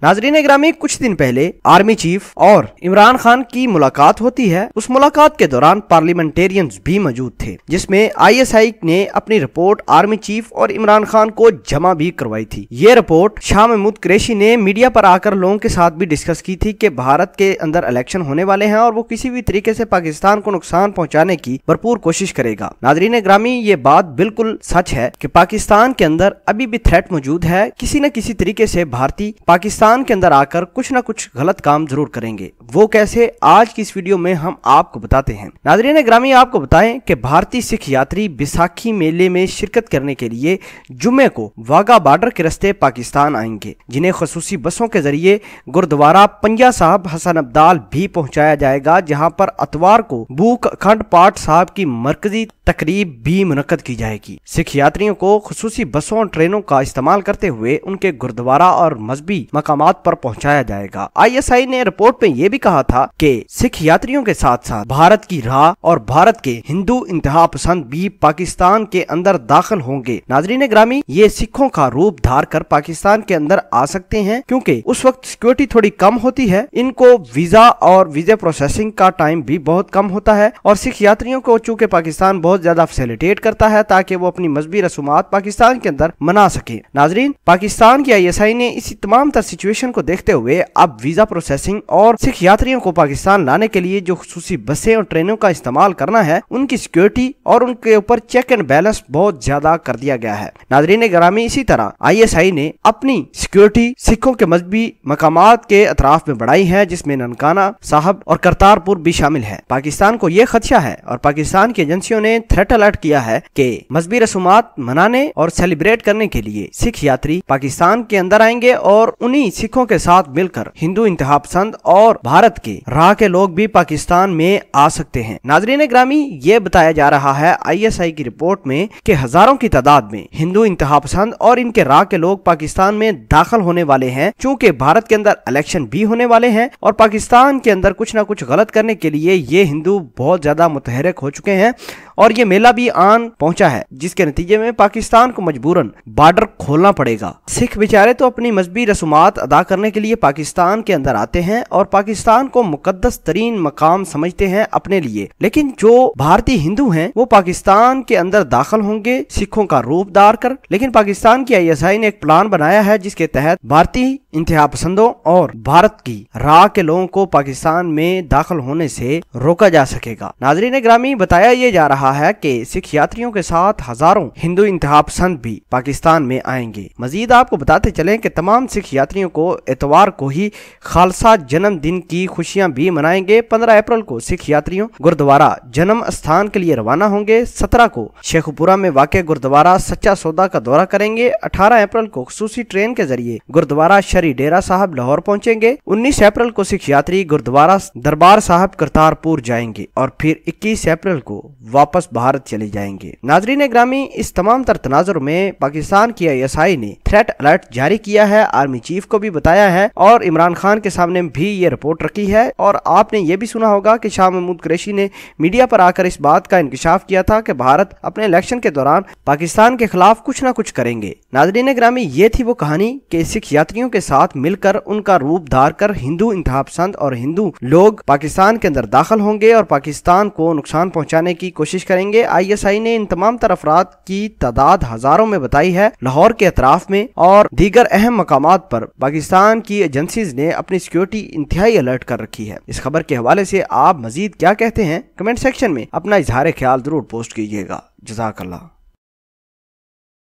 नाजरीन ग्रामी, कुछ दिन पहले आर्मी चीफ और इमरान खान की मुलाकात होती है। उस मुलाकात के दौरान पार्लियामेंटेरियंस भी मौजूद थे, जिसमें ISI ने अपनी रिपोर्ट आर्मी चीफ और इमरान खान को जमा भी करवाई थी। ये रिपोर्ट शाह महमूद कुरैशी ने मीडिया पर आकर लोगों के साथ भी डिस्कस की थी कि भारत के अंदर इलेक्शन होने वाले हैं और वो किसी भी तरीके से पाकिस्तान को नुकसान पहुंचाने की भरपूर कोशिश करेगा। नाजरीन ग्रामी, ये बात बिल्कुल सच है कि पाकिस्तान के अंदर अभी भी थ्रेट मौजूद है। किसी न किसी तरीके से भारतीय पाकिस्तान के अंदर आकर कुछ न कुछ गलत काम जरूर करेंगे। वो कैसे, आज की इस वीडियो में हम आपको बताते हैं। नाजरीन ग्रामी, आपको बताएं कि भारतीय सिख यात्री बैसाखी मेले में शिरकत करने के लिए जुम्मे को वाघा बॉर्डर के रास्ते पाकिस्तान आएंगे, जिन्हें खसूसी बसों के जरिए गुरुद्वारा पंजा साहब हसन अब्दाल भी पहुंचाया जाएगा, जहां पर अतवार को भूख अखंड पाठ साहब की मरकजी तकरीब भी मुनक्कद की जाएगी। सिख यात्रियों को खसूसी बसों और ट्रेनों का इस्तेमाल करते हुए उनके गुरुद्वारा और मजहबी मकामात पर पहुंचाया जाएगा। ISI ने रिपोर्ट में यह भी कहा था कि सिख यात्रियों के साथ साथ भारत की राह और भारत के हिंदू इंतहा पसंद भी पाकिस्तान के अंदर दाखिल होंगे। नाजरीन ग्रामी, ये सिखों का रूप धार कर पाकिस्तान के अंदर आ सकते हैं, क्योंकि उस वक्त सिक्योरिटी थोड़ी कम होती है। इनको वीजा और वीजा प्रोसेसिंग का टाइम भी बहुत कम होता है और सिख यात्रियों को चूंकि पाकिस्तान बहुत ज्यादा फैसिलिटेट करता है ताकि वो अपनी मजहबी रसूमात पाकिस्तान के अंदर मना सके। नाजरीन, पाकिस्तान की ISI ने इसी तमाम तर सिचुएशन को देखते हुए अब वीजा प्रोसेसिंग और सिख यात्रियों को पाकिस्तान लाने के लिए जो खुसूसी बसें और ट्रेनों का इस्तेमाल करना है, उनकी सिक्योरिटी और उनके ऊपर चेक एंड बैलेंस बहुत ज्यादा कर दिया गया है। नाजरीन ग्रामी, इसी तरह ISI ने अपनी सिक्योरिटी सिखों के मजहबी मकामात के अतराफ में बढ़ाई है, जिसमें ननकाना साहब और करतारपुर भी शामिल है। पाकिस्तान को यह खदशा है और पाकिस्तान की एजेंसियों ने थ्रेट अलर्ट किया है कि मजहबी रसूमात मनाने और सेलिब्रेट करने के लिए सिख यात्री पाकिस्तान के अंदर आएंगे और उन्हीं सिखों के साथ मिलकर हिंदू इंतहा पसंद और भारत के राह के लोग भी पाकिस्तान में आ सकते हैं। नाजरीन ग्रामी, ये बताया जा रहा है ISI की रिपोर्ट में कि हजारों की तादाद में हिंदू इंतहा पसंद और इनके राह के लोग पाकिस्तान में दाखिल होने वाले हैं, चूंकि भारत के अंदर इलेक्शन भी होने वाले हैं और पाकिस्तान के अंदर कुछ न कुछ गलत करने के लिए ये हिंदू बहुत ज्यादा मुतहरक हो चुके हैं और ये मेला भी आन पहुंचा है, जिसके नतीजे में पाकिस्तान को मजबूरन बॉर्डर खोलना पड़ेगा। सिख बेचारे तो अपनी मजहबी रसूमात अदा करने के लिए पाकिस्तान के अंदर आते हैं और पाकिस्तान को मुकद्दस तरीन मकाम समझते हैं अपने लिए, लेकिन जो भारतीय हिंदू हैं वो पाकिस्तान के अंदर दाखिल होंगे सिखों का रूप धार कर। लेकिन पाकिस्तान की ISI ने एक प्लान बनाया है जिसके तहत भारतीय इंतहा पसंदों और भारत की राह के लोगों को पाकिस्तान में दाखिल होने से रोका जा सकेगा। नाजरीन ग्रामी, बताया ये जा रहा है कि सिख यात्रियों के साथ हजारों हिंदू इंतहा पसंद भी पाकिस्तान में आएंगे। मजीद आपको बताते चलें कि तमाम सिख यात्रियों को इतवार को ही खालसा जन्मदिन की खुशियां भी मनाएंगे। 15 अप्रैल को सिख यात्रियों गुरुद्वारा जन्म स्थान के लिए रवाना होंगे। 17 को शेखुपुरा में वाक़ गुरुद्वारा सच्चा सौदा का दौरा करेंगे। 18 अप्रैल को खसूसी ट्रेन के जरिए गुरुद्वारा शरी डेरा साहब लाहौर पहुंचेंगे। 19 अप्रैल को सिख यात्री गुरुद्वारा दरबार साहब करतारपुर जाएंगे और फिर 21 अप्रैल को वापस भारत चले जाएंगे। नाजरीन ग्रामी, इस तमाम तर तनाजुर में पाकिस्तान की ISI ने थ्रेट अलर्ट जारी किया है, आर्मी चीफ को भी बताया है और इमरान खान के सामने भी ये रिपोर्ट रखी है। और आपने ये भी सुना होगा कि शाह महमूद कुरैशी ने मीडिया पर आकर इस बात का इंकशाफ किया था कि भारत अपने इलेक्शन के दौरान पाकिस्तान के खिलाफ कुछ न कुछ करेंगे। नाजरीन ग्रामी, ये थी वो कहानी कि सिख यात्रियों के साथ मिलकर उनका रूप धार कर हिंदू इंतहा पसंद और हिंदू लोग पाकिस्तान के अंदर दाखिल होंगे और पाकिस्तान को नुकसान पहुंचाने की कोशिश करेंगे। ISI ने इन तमाम तर अफराद की तादाद हजारों में बताई है। लाहौर के अतराफ में और दीगर अहम मकामात पर पाकिस्तान की एजेंसीज ने अपनी सिक्योरिटी इंतहाई अलर्ट कर रखी है। इस खबर के हवाले से आप मजीद क्या कहते हैं, कमेंट सेक्शन में अपना इजहार ख्याल जरूर पोस्ट कीजिएगा। जज़ाकल्लाह।